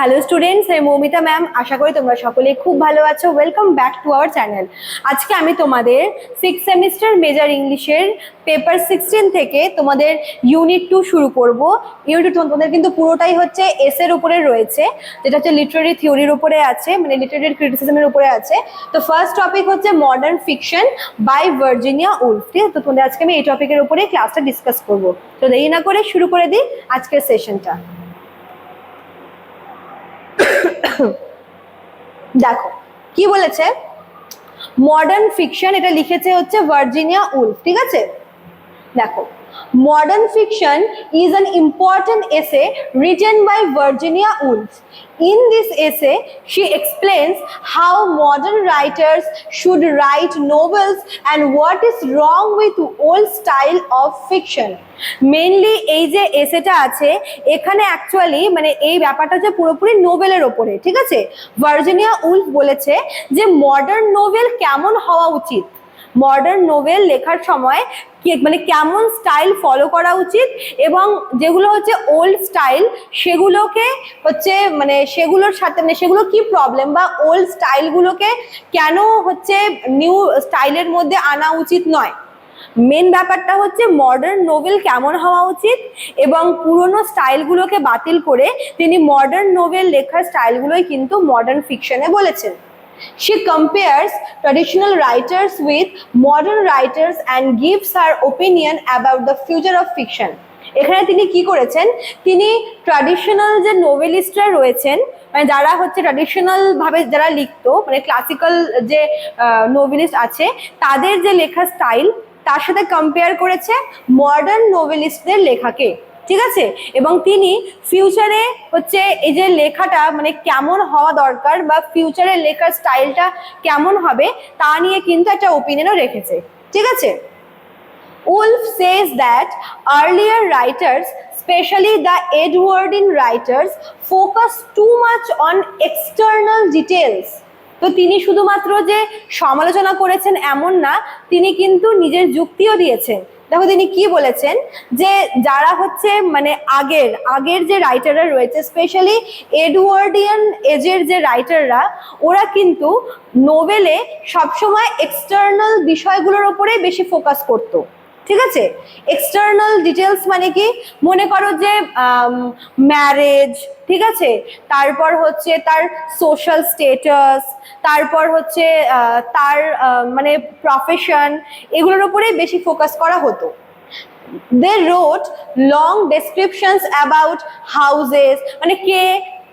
Hello students, আমি Moumita ma'am. আশা করি তোমরা সকলে খুব ভালো আছো। Welcome back to our channel. আজকে আমি তোমাদের 6th সেমিস্টার মেজর ইংলিশের পেপার 16 থেকে তোমাদের ইউনিট 2 শুরু করব। ইউনিট 2 তোমাদের কিন্তু পুরোটাই হচ্ছে এসের উপরে রয়েছে, যেটা হচ্ছে লিটারারি থিওরির উপরে আছে, মানে লিটারারি ক্রিটিসিজমের উপরে আছে। তো ফার্স্ট টপিক হচ্ছে modern fiction by Virginia Woolf. ঠিক আছে, তো তোমাদের আজকে আমি এই টপিকের উপরে ক্লাসটা ডিসকাস করবো। তো দেরি না করে শুরু করে দিই আজকের সেশনটা। দেখো কি বলেছে, মডার্ন ফিকশন, এটা লিখেছে হচ্ছে ভার্জিনিয়া উলফ। ঠিক আছে, দেখো, modern fiction is an important essay written by Virginia Woolf. In this essay, she explains how modern writers should write novels and what is wrong with old style of fiction. Mainly এই যে এসেটা আছে এখানে actually মানে এই ব্যাপারটা হচ্ছে পুরোপুরি নোবেলের ওপরে। ঠিক আছে, ভার্জিনিয়া উলফ বলেছে যে মডার্ন নোবেল কেমন হওয়া উচিত, মডার্ন নোবেল লেখার সময় মানে কেমন স্টাইল ফলো করা উচিত, এবং যেগুলো হচ্ছে ওল্ড স্টাইল সেগুলোকে হচ্ছে মানে সেগুলোর সাথে মানে সেগুলো কি প্রবলেম, বা ওল্ড স্টাইলগুলোকে কেন হচ্ছে নিউ স্টাইলের মধ্যে আনা উচিত নয়। মেন ব্যাপারটা হচ্ছে মডার্ন নোবেল কেমন হওয়া উচিত, এবং পুরনো স্টাইলগুলোকে বাতিল করে তিনি মডার্ন নোবেল লেখার স্টাইলগুলোই কিন্তু মডার্ন ফিকশনে বলেছেন। She compares traditional writers with modern writers and gives her opinion about the future of fiction. এখানে তিনি কি করেছেন, তিনি ট্র্যাডিশনাল যে নোভেলিস্টরা রয়েছেন, মানে যারা হচ্ছে ট্র্যাডিশনাল ভাবে যারা লিখতো, মানে ক্লাসিক্যাল যে নোভেলিস্ট আছে তাদের যে লেখার স্টাইল, তার সাথে কম্পেয়ার করেছে মডার্ন নোভেলিস্টদের লেখাকে। ঠিক আছে, এবং তিনি ফিউচারে হচ্ছে এই যে লেখাটা মানে কেমন হওয়া দরকার বা ফিউচারে লেখার স্টাইলটা কেমন হবে তা নিয়ে কিন্তু একটা ওপিনিয়নও রেখেছে। ঠিক আছে, Wolf says that earlier writers, especially the Edwardian writers, focus too much on external details. তো তিনি শুধুমাত্র যে সমালোচনা করেছেন এমন না, তিনি কিন্তু নিজের যুক্তিও দিয়েছেন। দেখো তিনি কি বলেছেন, যে যারা হচ্ছে মানে আগের যে রাইটাররা রয়েছে, স্পেশালি এডওয়ার্ডিয়ান এজের যে রাইটাররা, ওরা কিন্তু নোবেলে সবসময় এক্সটার্নাল বিষয়গুলোর ওপরেই বেশি ফোকাস করতো। ঠিক আছে, এক্সটার্নাল ডিটেলস মানে কি, মনে করো যে ম্যারেজ, ঠিক আছে, তারপর হচ্ছে তার সোশ্যাল স্টেটাস, তারপর হচ্ছে তার মানে প্রফেশন, এগুলোর উপরেই বেশি ফোকাস করা হতো। They wrote long descriptions about houses, মানে কে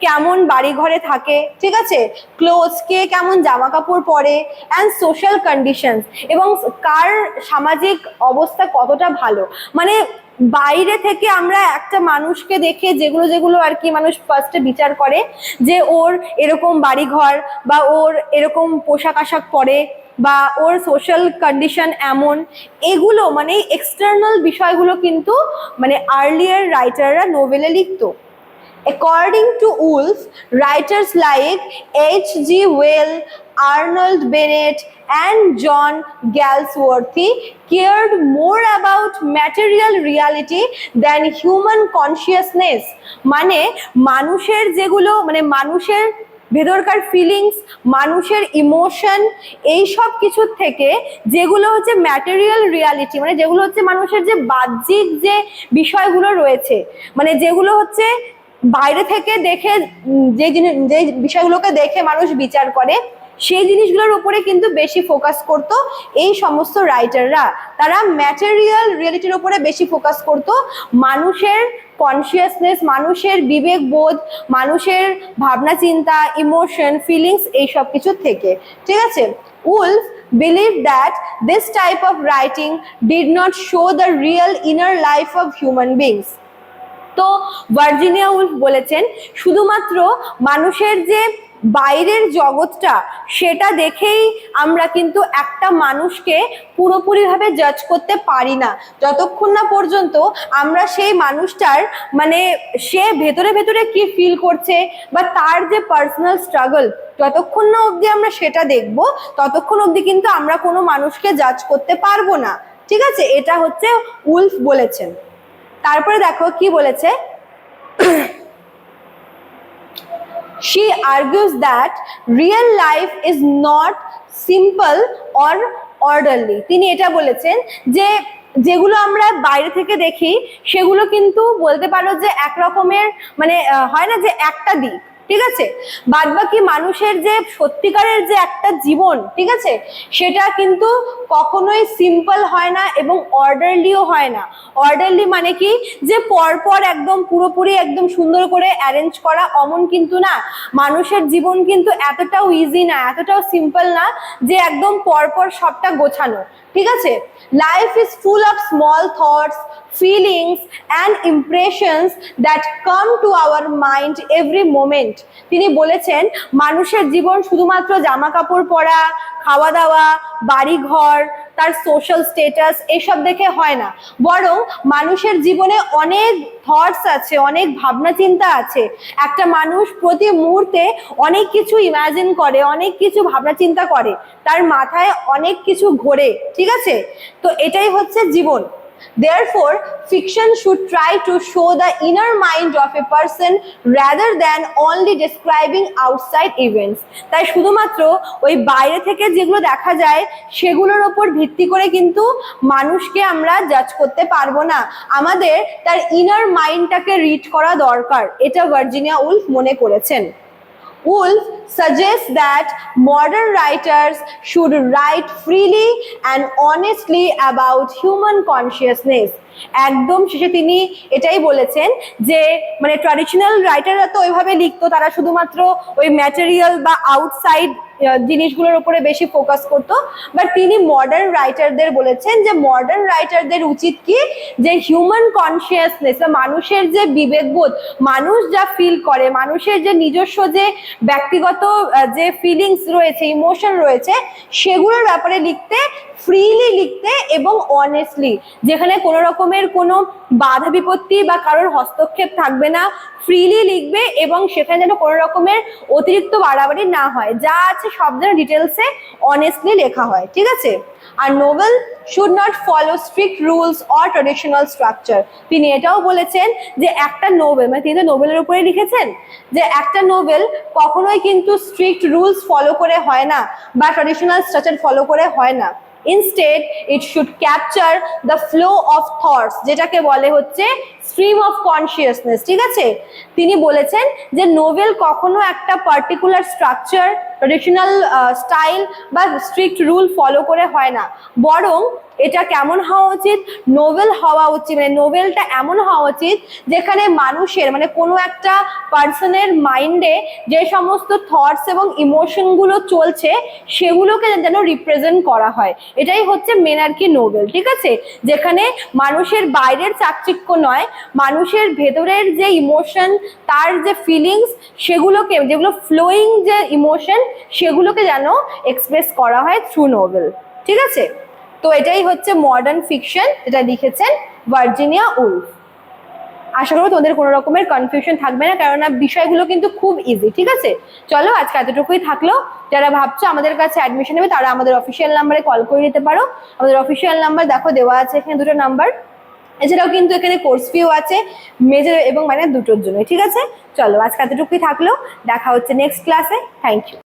কেমন বাড়ি ঘরে থাকে, ঠিক আছে, ক্লোথস, কে কেমন জামা কাপড় পরে, অ্যান্ড সোশ্যাল কন্ডিশনস, এবং কার সামাজিক অবস্থা কতটা ভালো। মানে বাইরে থেকে আমরা একটা মানুষকে দেখে যেগুলো আর কি মানুষ ফার্স্টে বিচার করে, যে ওর এরকম বাড়িঘর, বা ওর এরকম পোশাক আশাক পরে, বা ওর সোশ্যাল কন্ডিশন এমন, এগুলো মানে এক্সটার্নাল বিষয়গুলো কিন্তু মানে আর্লিয়ার রাইটাররা নোভেলে লিখতো। According to Woolf, writers like H.G. Wells, Arnold Bennett, and John Galsworthy cared more about material reality than human consciousness. মানে মানুষের যেগুলো মানে মানুষের ভেতরকার ফিলিংস, মানুষের ইমোশন, এই সব কিছুর থেকে যেগুলো হচ্ছে ম্যাটেরিয়াল রিয়ালিটি, মানে যেগুলো হচ্ছে মানুষের যে বাহ্যিক যে বিষয়গুলো রয়েছে, মানে যেগুলো হচ্ছে বাইরে থেকে দেখে যে বিষয়গুলোকে দেখে মানুষ বিচার করে, সেই জিনিসগুলোর উপরে কিন্তু বেশি ফোকাস করতো এই সমস্ত রাইটাররা। তারা ম্যাটেরিয়াল রিয়ালিটির উপরে বেশি ফোকাস করতো, মানুষের কনসিয়াসনেস, মানুষের বিবেক বোধ, মানুষের ভাবনা চিন্তা, ইমোশন, ফিলিংস, এই সব কিছুর থেকে। ঠিক আছে, Wolf believed that this type of writing did not show the real inner life of human beings. তো ভার্জিনিয়া উলফ বলেছেন শুধুমাত্র মানুষের যে বাইরের জগৎটা সেটা দেখেই আমরা কিন্তু একটা মানুষকে পুরোপুরিভাবে জাজ করতে পারি না, যতক্ষণ না পর্যন্ত আমরা সেই মানুষটার মানে সে ভেতরে ভেতরে কি ফিল করছে বা তার যে পার্সোনাল স্ট্রাগল, যতক্ষণ না অবধি আমরা সেটা দেখব ততক্ষণ অবধি কিন্তু আমরা কোনো মানুষকে জাজ করতে পারবো না। ঠিক আছে, এটা হচ্ছে উলফ বলেছেন। তারপরে দেখো কি বলেছে, She argues that real life is not simple or orderly. তিনি এটা বলেছেন যে যেগুলো আমরা বাইরে থেকে দেখি সেগুলো কিন্তু বলতে পারো যে একরকমের মানে হয় না যে একটা দিক, ঠিক আছে, বাদ বাকি মানুষের যে সত্যিকারের যে একটা জীবন, ঠিক আছে, সেটা কিন্তু কখনোই সিম্পল হয় না এবং অর্ডারলিও হয় না। অর্ডারলি মানে কি যে পরপর একদম পুরোপুরি একদম সুন্দর করে অ্যারেঞ্জ করা, অমন কিন্তু না। মানুষের জীবন কিন্তু এতটাও ইজি না, এতটাও সিম্পল না যে একদম পরপর সবটা গোছানো, ঠিক আছে। Life is full of small thoughts, feelings and impressions that come to our mind every moment. তিনি বলেছেন মানুষের জীবন শুধুমাত্র জামা কাপড় পরা, খাওয়া দাওয়া, বাড়ি ঘর, তার সোশ্যাল স্ট্যাটাস এসব দেখে হয় না, বরং মানুষের জীবনে অনেক থটস আছে, অনেক ভাবনা চিন্তা আছে। একটা মানুষ প্রতি মুহূর্তে অনেক কিছু ইমাজিন করে, অনেক কিছু ভাবনা চিন্তা করে, তার মাথায় অনেক কিছু ঘোরে, ঠিক আছে। তো এটাই হচ্ছে জীবন। Therefore, fiction should try to show the inner mind of a person rather than only describing outside events. তাই শুধুমাত্র ওই বাইরে থেকে যেগুলো দেখা যায় সেগুলোর উপর ভিত্তি করে কিন্তু মানুষকে আমরা জাজ করতে পারবো না, আমাদের তার ইনার মাইন্ডটাকে রিড করা দরকার, এটা ভার্জিনিয়া উলফ মনে করেছেন। Woolf suggests that modern writers should write freely and honestly about human consciousness. একদম শেষে তিনি এটাই বলেছেন যে মানে ট্র্যাডিশনাল রাইটাররা তো ওইভাবে লিখতো, তারা শুধুমাত্র ওই ম্যাটেরিয়াল বা আউটসাইড জিনিসগুলোর উপরে বেশি ফোকাস করতো, বাট তিনি মডার্ন রাইটারদের বলেছেন যে মডার্ন রাইটারদের উচিত কি যে হিউম্যান কনসিয়াসনেস বা মানুষের যে বিবেকবোধ, মানুষ যা ফিল করে, মানুষের যে নিজস্ব যে ব্যক্তিগত যে ফিলিংস রয়েছে, ইমোশন রয়েছে, সেগুলোর ব্যাপারে লিখতে, ফ্রিলি লিখতে এবং অনেস্টলি, যেখানে কোনো রকমের কোনো বাধা বিপত্তি বা কারোর হস্তক্ষেপ থাকবে না, ফ্রিলি লিখবে এবং সেখানে যেন কোনো রকমের অতিরিক্ত বাড়াবাড়ি না হয়, যা আছে সব যেন ডিটেলসে অনেস্টলি লেখা হয়, ঠিক আছে। আর novel should not follow strict rules or traditional structure. তিনি এটাও বলেছেন যে একটা নোভেল, মানে তিনি তো নোভেলের উপরে লিখেছেন, যে একটা নোভেল কখনোই কিন্তু স্ট্রিক্ট রুলস ফলো করে হয় না বা ট্রেডিশনাল স্ট্রাকচার ফলো করে হয় না। Instead, it should capture the flow of thoughts, যেটাকে বলে হচ্ছে স্ট্রিম অফ কনসিয়াসনেস, ঠিক আছে। তিনি বলেছেন যে নোভেল কখনো একটা পার্টিকুলার স্ট্রাকচার, ট্রেডিশনাল স্টাইল বা স্ট্রিক্ট রুল ফলো করে হয় না, বরং এটা কেমন হওয়া উচিত, নোভেল হওয়া উচিত, মানে নোভেলটা এমন হওয়া উচিত যেখানে মানুষের মানে কোনো একটা পার্সনের মাইন্ডে যে সমস্ত থটস এবং ইমোশনগুলো চলছে সেগুলোকে যেন রিপ্রেজেন্ট করা হয়, এটাই হচ্ছে মেন আর কি নোভেল, ঠিক আছে। যেখানে মানুষের বাইরের চাকচিক্য নয়, মানুষের ভেতরের যে ইমোশন, তার যে ফিলিংস, সেগুলোকে, যেগুলো ফ্লোয়িং যে ইমোশন, সেগুলোকে যেন এক্সপ্রেস করা হয় থ্রু নোভেল, ঠিক আছে। তো এটাই হচ্ছে মডার্ন ফিকশন, যেটা লিখেছেন ভার্জিনিয়া উলফ। আশা করব তোমাদের কোনো রকমের কনফিউশন থাকবে না, কারণ বিষয়গুলো কিন্তু খুব ইজি, ঠিক আছে। চলো আজকে এতটুকুই থাকলো। যারা ভাবছো আমাদের কাছে অ্যাডমিশন নেবে তারা আমাদের অফিসিয়াল নাম্বারে কল করে নিতে পারো। আমাদের অফিসিয়াল নাম্বার দেখো দেওয়া আছে এখানে, দুটো নাম্বার। এছাড়াও কিন্তু এখানে কোর্স ফিও আছে মেজর এবং মাইনর দুটোর জন্য, ঠিক আছে। চলো আজকে এতটুকুই থাকলো, দেখা হচ্ছে নেক্সট ক্লাসে। Thank you.